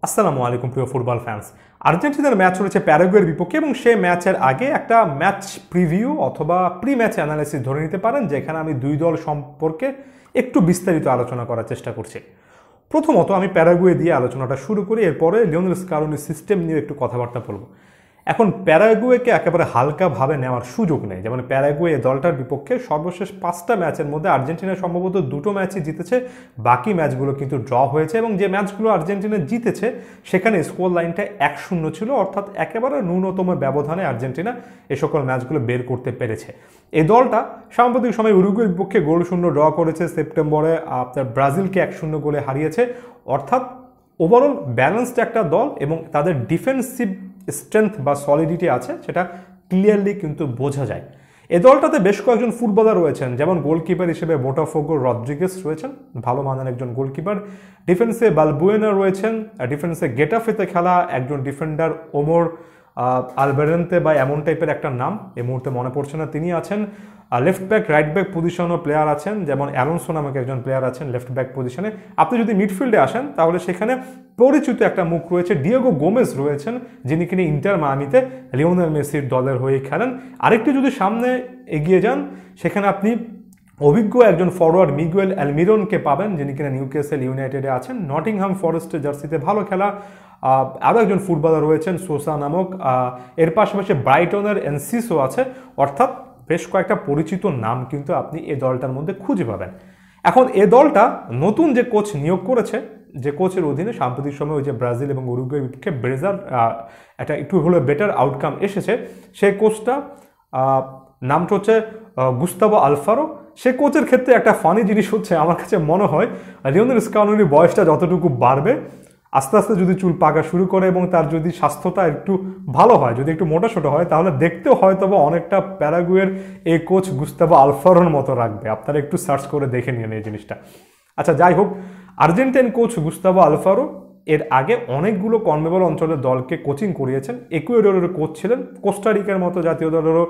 আসসালামু আলাইকুম প্রিয় ফুটবল ফ্যান্স। আর্জেন্টিনার ম্যাচ রয়েছে প্যারাগুয়ের বিপক্ষে এবং সেই ম্যাচের আগে একটা ম্যাচ প্রিভিউ অথবা প্রি ম্যাচ অ্যানালাইসিস ধরে নিতে পারেন, যেখানে আমি দুই দল সম্পর্কে একটু বিস্তারিত আলোচনা করার চেষ্টা করছি। প্রথমত আমি প্যারাগুয়ে দিয়ে আলোচনাটা শুরু করি, এরপরে লিওনেল স্কালোনির সিস্টেম নিয়ে একটু কথাবার্তা বলবো। এখন প্যারাগুয়েকে একেবারে হালকাভাবে নেওয়ার সুযোগ নেই। যেমন প্যারাগুয়ে দলটার বিপক্ষে সর্বশেষ 5টা ম্যাচের মধ্যে আর্জেন্টিনা সম্ভবত 2টো ম্যাচই জিতেছে, বাকি ম্যাচগুলো কিন্তু ড্র হয়েছে এবং যে ম্যাচগুলো আর্জেন্টিনা জিতেছে সেখানে স্কোর লাইনটা 1-0 ছিল, অর্থাৎ একেবারে ন্যূনতম ব্যবধানে আর্জেন্টিনা এ সকল ম্যাচগুলো বের করতে পেরেছে। এই দলটা সাম্প্রতিক সময় উরুগুয়ের বিপক্ষে 0-0 ড্র করেছে, সেপ্টেম্বরে আপনার ব্রাজিলকে 1-0 গোলে হারিয়েছে। অর্থাৎ ওভারঅল ব্যালেন্সড একটা দল এবং তাদের ডিফেন্সিভ স্ট্রেংথ বা সলিডিটি আছে, সেটা ক্লিয়ারলি কিন্তু বোঝা যায়। এ দলটাতে বেশ কয়েকজন ফুটবলার রয়েছেন, যেমন গোলকিপার হিসেবে বোটাফোগো রদ্রিগেস রয়েছেন, ভালো মানের একজন গোলকিপার। ডিফেন্সে বালবুয়েনা রয়েছেন, ডিফেন্সে গেটাফেতে খেলা একজন ডিফেন্ডার ওমর আলবেরেন্তে বা এমন টাইপের একটা নাম এই মুহূর্তে মনে পড়ছে না, তিনি আছেন। লেফট ব্যাক রাইট ব্যাক পজিশনও প্লেয়ার আছেন, যেমন অ্যালোনসো নামক একজন প্লেয়ার আছেন লেফট ব্যাক পজিশনে। আপনি যদি মিডফিল্ডে আসেন তাহলে সেখানে পরিচিত একটা মুখ রয়েছে, ডিয়েগো গোমেজ রয়েছেন, যিনি কিনা ইন্টার মায়ামিতে লিওনেল মেসির দলের হয়ে খেলেন। আরেকটি যদি সামনে এগিয়ে যান সেখানে আপনি অভিজ্ঞ একজন ফরওয়ার্ড মিগুয়েল অ্যালমিরনকে পাবেন, যিনি কিনা নিউক্যাসল ইউনাইটেডে আছেন। নটিংহাম ফরেস্টের জার্সিতে ভালো খেলা আরও একজন ফুটবলার রয়েছেন সোসা নামক। এর পাশাপাশি ব্রাইটনের এনসিসও আছে। অর্থাৎ বেশ কয়েকটা পরিচিত নাম কিন্তু আপনি এই দলটার মধ্যে খুঁজে পাবেন। এখন এ দলটা নতুন যে কোচ নিয়োগ করেছে, যে কোচের অধীনে সাম্প্রতিক সময় ওই যে ব্রাজিল এবং উরুগুয়ের বিপক্ষে একটা একটু হলেও বেটার আউটকাম এসেছে, সেই কোচটা নামটা হচ্ছে গুস্তাভো আলফারো। সে কোচের ক্ষেত্রে একটা ফানি জিনিস হচ্ছে, আমার কাছে মনে হয় লিওনেল স্কালোনির বয়সটা যতটুকু বাড়বে, আস্তে আস্তে যদি চুল পাকা শুরু করে এবং তার যদি স্বাস্থ্যটা একটু ভালো হয়, যদি একটু মোটাসোটা হয়, তাহলে দেখতেও হয়তো অনেকটা প্যারাগুয়ের এই কোচ গুস্তাভো আলফারোর মতো রাখবে। আপনারা একটু সার্চ করে দেখে নিন এই জিনিসটা। আচ্ছা, যাই হোক, আর্জেন্টাইন কোচ গুস্তাভো আলফারো এর আগে অনেকগুলো কনমেবল অঞ্চলের দলকে কোচিং করিয়েছেন। ইকুয়েডরের কোচ ছিলেন, কোস্টারিকার মতো জাতীয় দলেরও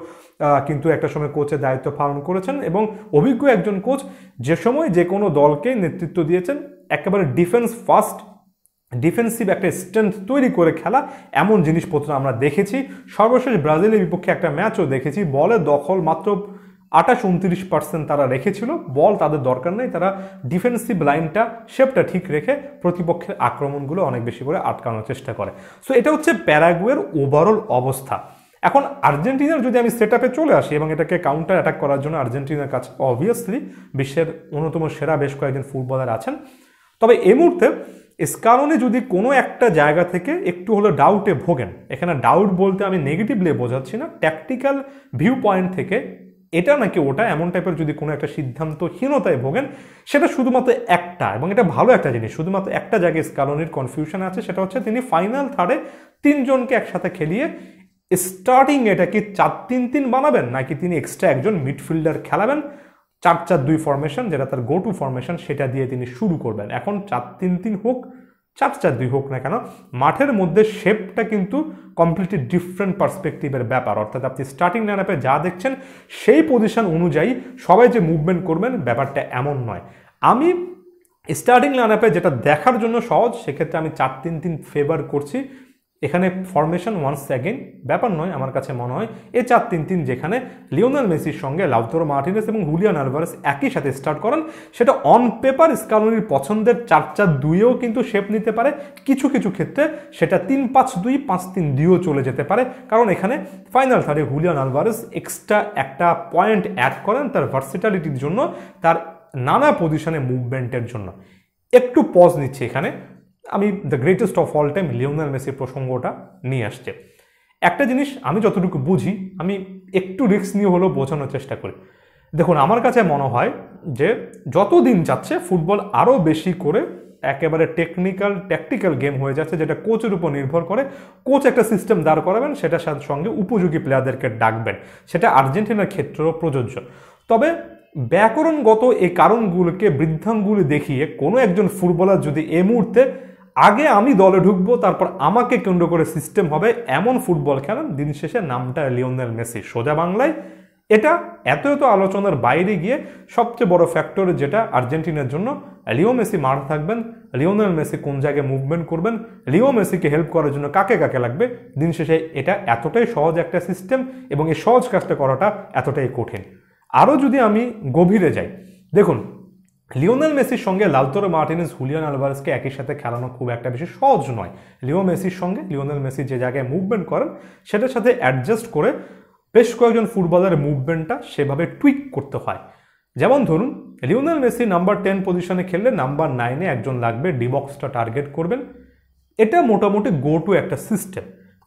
কিন্তু একটা সময় কোচের দায়িত্ব পালন করেছেন এবং অভিজ্ঞ একজন কোচ, যে সময় যে কোনো দলকে নেতৃত্ব দিয়েছেন। একেবারে ডিফেন্স ফার্স্ট, ডিফেন্সিভ একটা স্ট্রেংথ তৈরি করে খেলা, এমন জিনিসপত্র আমরা দেখেছি। সর্বশেষ ব্রাজিলের বিপক্ষে একটা ম্যাচও দেখেছি, বলের দখল মাত্র 28-29% তারা রেখেছিল। বল তাদের দরকার নেই, তারা ডিফেন্সিভ লাইনটা শেপটা ঠিক রেখে প্রতিপক্ষের আক্রমণগুলো অনেক বেশি করে আটকানোর চেষ্টা করে। সো এটা হচ্ছে প্যারাগুয়ের ওভারঅল অবস্থা। এখন আর্জেন্টিনার যদি আমি সেট আপে চলে আসি এবং এটাকে কাউন্টার অ্যাটাক করার জন্য আর্জেন্টিনার কাছে অবভিয়াসলি বিশ্বের অন্যতম সেরা বেশ কয়েকজন ফুটবলার আছেন। তবে এই মুহূর্তে স্কালোনি যদি কোনো একটা জায়গা থেকে একটু হলো ডাউটে ভোগেন, এখানে ডাউট বলতে আমি নেগেটিভলি বোঝাচ্ছি না, ট্যাকটিক্যাল ভিউ পয়েন্ট থেকে এটা নাকি ওটা এমন টাইপের যদি কোনো একটা সিদ্ধান্তহীনতায় ভোগেন, সেটা শুধুমাত্র একটা, এবং এটা ভালো একটা জিনিস, শুধুমাত্র একটা জায়গায় স্কালোনির কনফিউশন আছে, সেটা হচ্ছে তিনি ফাইনাল থার্ডে 3 জনকে একসাথে খেলিয়ে স্টার্টিং এটা কি 4-3-3 বানাবেন, নাকি তিনি এক্সট্রা একজন মিডফিল্ডার খেলাবেন 4-4-2 ফরমেশন, যেটা তার গো টু ফরমেশন, সেটা দিয়ে তিনি শুরু করবেন। এখন 4-3-3 হোক 4-4-2 হোক না কেন, মাঠের মধ্যে শেপটা কিন্তু কমপ্লিটলি ডিফারেন্ট পার্সপেক্টিভের ব্যাপার। অর্থাৎ আপনি স্টার্টিং লাইনআপে যা দেখছেন সেই পজিশন অনুযায়ী সবাই যে মুভমেন্ট করবেন, ব্যাপারটা এমন নয়। আমি স্টার্টিং লাইনআপে যেটা দেখার জন্য সহজ, সেক্ষেত্রে আমি 4-3-3 ফেভার করছি। এখানে ফরমেশন ওয়ান্স অ্যাগেন ব্যাপার নয়, আমার কাছে মনে হয় এই 4-3-3 যেখানে লিওনেল মেসির সঙ্গে লাউতারো মার্টিনেজ এবং হুলিয়ান আলভারেজ একই সাথে স্টার্ট করেন, সেটা অন পেপার স্কালোনির পছন্দের 4-4-2-এও কিন্তু শেপ নিতে পারে। কিছু কিছু ক্ষেত্রে সেটা 3-5-2, 5-3-2ও চলে যেতে পারে, কারণ এখানে ফাইনাল থার্ডে হুলিয়ান আলভারেজ এক্সট্রা একটা পয়েন্ট অ্যাড করেন তার ভার্সিটালিটির জন্য, তার নানা পজিশনে মুভমেন্টের জন্য। একটু পজ নিচ্ছে এখানে, আমি the greatest of all time Lionel মেসির প্রসঙ্গটা নিয়ে আসছে। একটা জিনিস আমি যতটুকু বুঝি, আমি একটু রিস্ক নিয়ে হলেও বোঝানোর চেষ্টা করি। দেখুন, আমার কাছে মনে হয় যে যত দিন যাচ্ছে ফুটবল আরও বেশি করে একেবারে ট্যাকটিক্যাল গেম হয়ে যাচ্ছে, যেটা কোচের উপর নির্ভর করে। কোচ একটা সিস্টেম দাঁড় করাবেন, সেটার সঙ্গে উপযোগী প্লেয়ারদেরকে ডাকবেন, সেটা আর্জেন্টিনার ক্ষেত্রেও প্রযোজ্য। তবে ব্যাকরণগত এই কারণগুলোকে বৃদ্ধাঙ্গুলি দেখিয়ে কোনো একজন ফুটবলার যদি এই মুহূর্তে আগে আমি দলে ঢুকবো তারপর আমাকে কেন্দ্র করে সিস্টেম হবে এমন ফুটবল খেলেন, দিন শেষে নামটা লিওনেল মেসি। সোজা বাংলায় এটা এত এত আলোচনার বাইরে গিয়ে সবচেয়ে বড় ফ্যাক্টর যেটা আর্জেন্টিনার জন্য, লিও মেসি মাঠে থাকবেন, লিওনেল মেসি কোন জায়গায় মুভমেন্ট করবেন, লিও মেসিকে হেল্প করার জন্য কাকে কাকে লাগবে। দিন শেষে এটা এতটাই সহজ একটা সিস্টেম এবং এই সহজ কাজটা করাটা এতটাই কঠিন। আরও যদি আমি গভীরে যাই, দেখুন লিওনেল মেসির সঙ্গে লাউতারো মার্টিনেজ, হুলিয়ান আলভারেজকে একই সাথে খেলানো খুব একটা বেশি সহজ নয়। লিও মেসির সঙ্গে লিওনেল মেসি যে জায়গায় মুভমেন্ট করেন সেটার সাথে অ্যাডজাস্ট করে বেশ কয়েকজন ফুটবলারের মুভমেন্টটা সেভাবে টুইক করতে হয়। যেমন ধরুন লিওনেল মেসি নাম্বার 10 পজিশনে খেললে নাম্বার 9-এ একজন লাগবে, ডি বক্সটা টার্গেট করবেন। এটা মোটামুটি গো টু একটা সিস্টেম।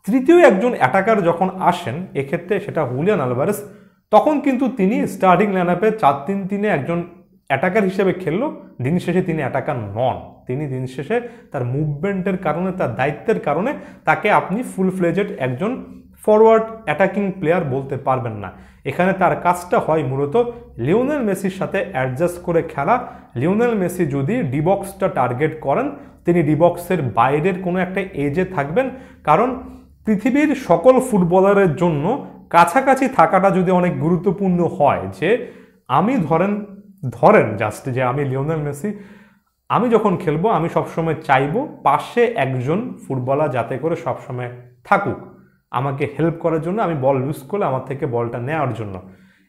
তৃতীয় একজন অ্যাটাকার যখন আসেন, এক্ষেত্রে সেটা হুলিয়ান আলভারেজ, তখন কিন্তু তিনি স্টার্টিং লাইনআপে 4-3-3-এ একজন অ্যাটাকার হিসেবে খেললো। দিন শেষে তিনি অ্যাটাকার নন, তিনি দিন শেষে তার মুভমেন্টের কারণে, তার দায়িত্বের কারণে তাকে আপনি ফুল ফ্লেজেড একজন ফরওয়ার্ড অ্যাটাকিং প্লেয়ার বলতে পারবেন না। এখানে তার কাজটা হয় মূলত লিওনেল মেসির সাথে অ্যাডজাস্ট করে খেলা। লিওনেল মেসি যদি ডিবক্সটা টার্গেট করেন, তিনি ডিবক্সের বাইরের কোনো একটা এজে থাকবেন, কারণ পৃথিবীর সকল ফুটবলারের জন্য কাছাকাছি থাকাটা যদি অনেক গুরুত্বপূর্ণ হয়, যে আমি ধরেন জাস্ট যে আমি লিওনেল মেসি, আমি যখন খেলবো আমি সবসময় চাইবো পাশে একজন ফুটবলার যাতে করে সবসময় থাকুক আমাকে হেল্প করার জন্য, আমি বল লুজ করলে আমার থেকে বলটা নেওয়ার জন্য।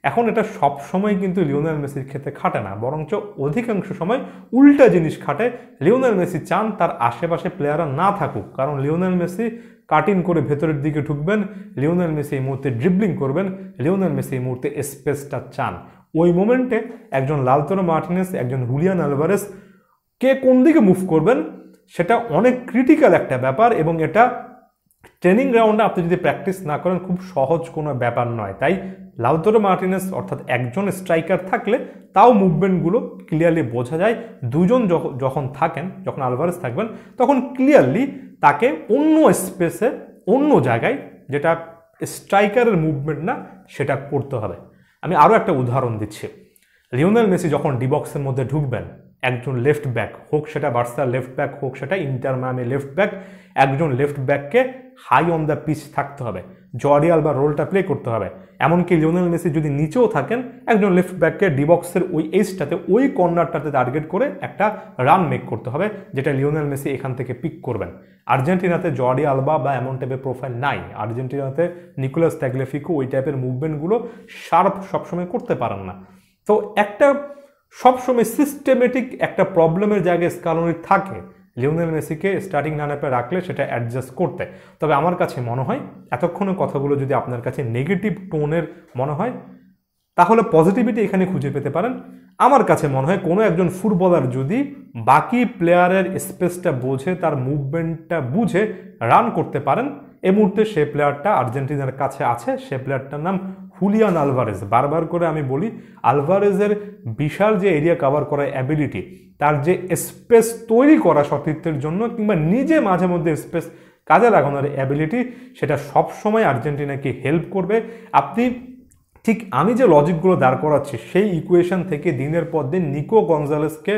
এখন এটা সব সময় কিন্তু লিওনেল মেসির ক্ষেত্রে খাটে না, বরঞ্চ অধিকাংশ সময় উল্টা জিনিস খাটে। লিওনেল মেসি চান তার আশেপাশে প্লেয়াররা না থাকুক, কারণ লিওনেল মেসি কাটিং করে ভেতরের দিকে ঢুকবেন, লিওনেল মেসি এই মুহূর্তে ড্রিবলিং করবেন, লিওনেল মেসি এই মুহূর্তে স্পেসটা চান। ওই মোমেন্টে একজন লাউতারো মার্টিনেজ, একজন হুলিয়ান আলভারেজ কে কোন দিকে মুভ করবেন সেটা অনেক ক্রিটিক্যাল একটা ব্যাপার, এবং এটা ট্রেনিং গ্রাউন্ডে আপনি যদি প্র্যাকটিস না করেন খুব সহজ কোনো ব্যাপার নয়। তাই লাউতারো মার্টিনেজ অর্থাৎ একজন স্ট্রাইকার থাকলে তাও মুভমেন্টগুলো ক্লিয়ারলি বোঝা যায়। দুজন যখন থাকেন, যখন আলভারেজ থাকবেন, তখন ক্লিয়ারলি তাকে অন্য স্পেসে, অন্য জায়গায়, যেটা স্ট্রাইকারের মুভমেন্ট না, সেটা করতে হবে। আমি আরও একটা উদাহরণ দিচ্ছি। লিওনেল মেসি যখন ডিবক্সের মধ্যে ঢুকবেন, একজন লেফট ব্যাক হোক, সেটা বার্সার লেফট ব্যাক হোক, সেটা ইন্টার মায়ামি লেফট ব্যাক, একজন লেফট ব্যাককে হাই অন দ্য পিচ থাকতে হবে, জর্ডি আলবা রোলটা প্লে করতে হবে। এমনকি লিওনেল মেসি যদি নিচেও থাকেন, একজন লেফট ব্যাককে ডিবক্সের ওই এজটাতে, ওই কর্নারটাতে টার্গেট করে একটা রান মেক করতে হবে, যেটা লিওনেল মেসি এখান থেকে পিক করবেন। আর্জেন্টিনাতে জর্ডি আলবা বা এমন টাইপের প্রোফাইল নাই। আর্জেন্টিনাতে নিকোলাস ট্যাগলেফিকো ওই টাইপের মুভমেন্টগুলো শার্প সবসময় করতে পারেন না। তো একটা সবসময় সিস্টেমেটিক একটা প্রবলেমের জায়গায় স্কালোনি থাকে লিওনেল মেসিকে স্টার্টিং লাইনআপে রাখলে সেটা অ্যাডজাস্ট করতে। তবে আমার কাছে মনে হয় এতক্ষণে কথাগুলো যদি আপনার কাছে নেগেটিভ টোনের মনে হয়, তাহলে পজিটিভিটি এখানে খুঁজে পেতে পারেন। আমার কাছে মনে হয় কোনো একজন ফুটবলার যদি বাকি প্লেয়ারের স্পেসটা বোঝে, তার মুভমেন্টটা বুঝে রান করতে পারেন, এই মুহূর্তে সে প্লেয়ারটা আর্জেন্টিনার কাছে আছে। সে প্লেয়ারটার নাম হুলিয়ান আলভারেজ। বারবার করে আমি বলি, আলভারেজের বিশাল যে এরিয়া কভার করার অ্যাবিলিটি, তার যে স্পেস তৈরি করা সতীর্থের জন্য, কিংবা নিজে মাঝে মধ্যে স্পেস কাজে লাগানোর অ্যাবিলিটি, সেটা সবসময় আর্জেন্টিনাকে হেল্প করবে। আপনি ঠিক আমি যে লজিকগুলো দাঁড় করাচ্ছি সেই ইকুয়েশন থেকে দিনের পর দিন নিকো গঞ্জালেসকে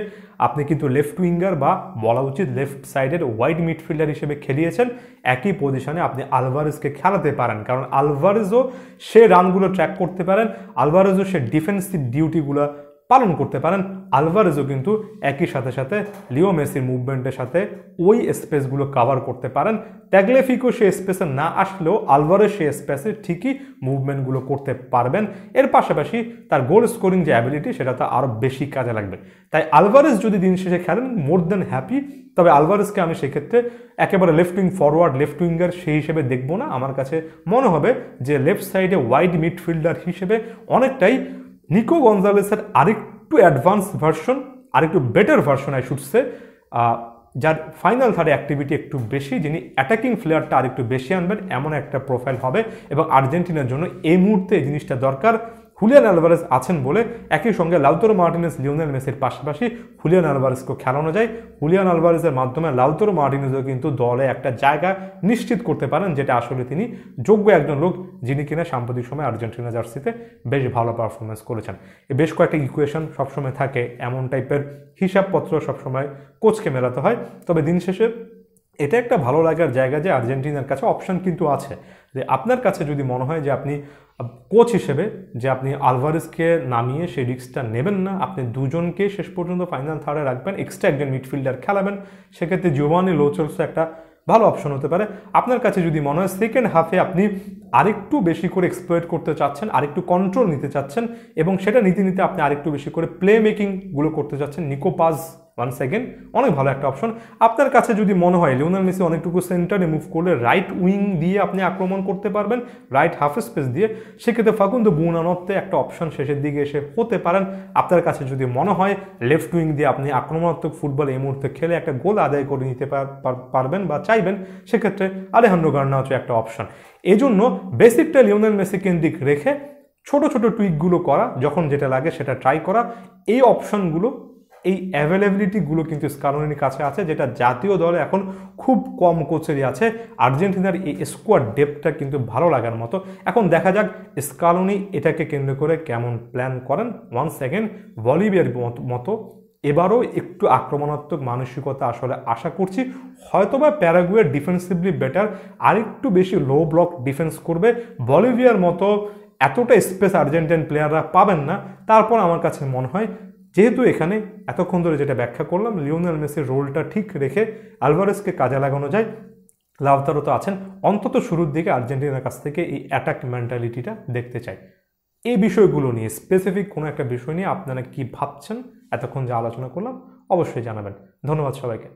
আপনি কিন্তু লেফট উইঙ্গার বা বলা উচিত লেফট সাইডের ওয়াইড মিডফিল্ডার হিসেবে খেলিয়েছেন। একই পজিশনে আপনি আলভারেজকে খেলাতে পারেন, কারণ আলভারেজও সে রানগুলো ট্র্যাক করতে পারেন, আলভারেজও সে ডিফেন্সিভ ডিউটিগুলো পালন করতে পারেন। আলভারেজও কিন্তু একই সাথে সাথে লিও মেসির মুভমেন্টের সাথে ওই স্পেসগুলো কভার করতে পারেন। ট্যাগলেফিকো সে স্পেসে না আসলেও আলভারেজ সে স্পেসে ঠিকই মুভমেন্টগুলো করতে পারবেন। এর পাশাপাশি তার গোল স্কোরিং যে অ্যাবিলিটি, সেটা তো আরও বেশি কাজে লাগবে। তাই আলভারেজ যদি দিন শেষে খেলেন, মোর দেন হ্যাপি। তবে আলভারেজকে আমি সেক্ষেত্রে একেবারে left wing forward, left winger সেই হিসেবে দেখবো না। আমার কাছে মনে হবে যে লেফট সাইডে ওয়াইড মিডফিল্ডার হিসেবে অনেকটাই নিকো গঞ্জালেসের আরেকটু অ্যাডভান্স ভার্সন, আরেকটু better version I should say, যার ফাইনাল থার্ডে অ্যাক্টিভিটি একটু বেশি, যিনি অ্যাটাকিং প্লেয়ারটা আরেকটু বেশি আনবেন, এমন একটা প্রোফাইল হবে। এবং আর্জেন্টিনার জন্য এই মুহূর্তে এই জিনিসটা দরকার। হুলিয়ান আলভারেজ আছেন বলে একই সঙ্গে লাউতারো মার্টিনেজ, লিওনেল মেসির পাশাপাশি হুলিয়ান আলভারেজকে খেলানো যায়। হুলিয়ান আলভারেজের মাধ্যমে লাউতারো মার্টিনেজও কিন্তু দলে একটা জায়গা নিশ্চিত করতে পারেন, যেটা আসলে তিনি যোগ্য একজন লোক, যিনি কিনা সাম্প্রতিক সময় আর্জেন্টিনা জার্সিতে বেশ ভালো পারফরমেন্স করেছেন। বেশ কয়েকটা ইকুয়েশন সবসময় থাকে, এমন টাইপের হিসাবপত্র সবসময় কোচকে মেলাতে হয়। তবে দিন শেষে এটা একটা ভালো লাগার জায়গা যে আর্জেন্টিনার কাছে অপশন কিন্তু আছে, যে আপনার কাছে যদি মনে হয় যে আপনি কোচ হিসেবে যে আপনি আলভারেজকে নামিয়ে সেই রিস্কটা নেবেন না, আপনি দুজনকে শেষ পর্যন্ত ফাইনাল থার্ডে রাখবেন, এক্সট্রা একজন মিডফিল্ডার খেলাবেন, সেক্ষেত্রে জিওভানি লো সেলসো একটা ভালো অপশন হতে পারে। আপনার কাছে যদি মনে হয় সেকেন্ড হাফে আপনি আরেকটু বেশি করে এক্সপ্লয়েট করতে চাচ্ছেন, আরেকটু কন্ট্রোল নিতে চাচ্ছেন, এবং সেটা নিতে নিতে আপনি আরেকটু বেশি করে প্লে মেকিংগুলো করতে চাচ্ছেন, নিকো পাজ ওয়ান সেকেন্ড অনেক ভালো একটা অপশন। আপনার কাছে যদি মনে হয় লিওনেল মেসি অনেকটুকু সেন্টারে মুভ করলে রাইট উইং দিয়ে আপনি আক্রমণ করতে পারবেন, রাইট হাফ স্পেস দিয়ে, সেক্ষেত্রে ফাকুন্দো বুনানোতে একটা অপশন শেষের দিকে এসে হতে পারেন। আপনার কাছে যদি মনে হয় লেফট উইং দিয়ে আপনি আক্রমণাত্মক ফুটবল এই মুহূর্তে খেলে একটা গোল আদায় করে নিতে পারবেন বা চাইবেন, সেক্ষেত্রে আলেহান্দ্রো গার্নাচো একটা অপশন। এজন্য বেসিকটা লিওনেল মেসি কেন্দ্রিক রেখে ছোট ছোট টুইকগুলো করা, যখন যেটা লাগে সেটা ট্রাই করা, এই অপশনগুলো, এই অ্যাভেলেবিলিটিগুলো কিন্তু স্কালোনির কাছে আছে, যেটা জাতীয় দলে এখন খুব কম কোচেরই আছে। আর্জেন্টিনার এই স্কোয়াড ডেপথটা কিন্তু ভালো লাগার মতো। এখন দেখা যাক স্কালোনি এটাকে কেন্দ্র করে কেমন প্ল্যান করেন। ওয়ান সেকেন্ড বলিভিয়ার মতো এবারও একটু আক্রমণাত্মক মানসিকতা আসলে আশা করছি। হয়তোবা প্যারাগুয়ের ডিফেন্সিভলি বেটার, আরেকটু বেশি লো ব্লক ডিফেন্স করবে। বলিভিয়ার মতো এতটা স্পেস আর্জেন্টিন প্লেয়াররা পাবেন না। তারপর আমার কাছে মনে হয় যেহেতু এখানে এতক্ষণ ধরে যেটা ব্যাখ্যা করলাম, লিওনেল মেসির রোলটা ঠিক রেখে আলভারেজকে কাজে লাগানো যায়। লাউতারো তো আছেন, অন্তত শুরুর দিকে আর্জেন্টিনার কাছ থেকে এই অ্যাটাক মেন্টালিটিটা দেখতে চাই। এই বিষয়গুলো নিয়ে স্পেসিফিক কোনো একটা বিষয় নিয়ে আপনারা কি ভাবছেন, এতক্ষণ যে আলোচনা করলাম অবশ্যই জানাবেন। ধন্যবাদ সবাইকে।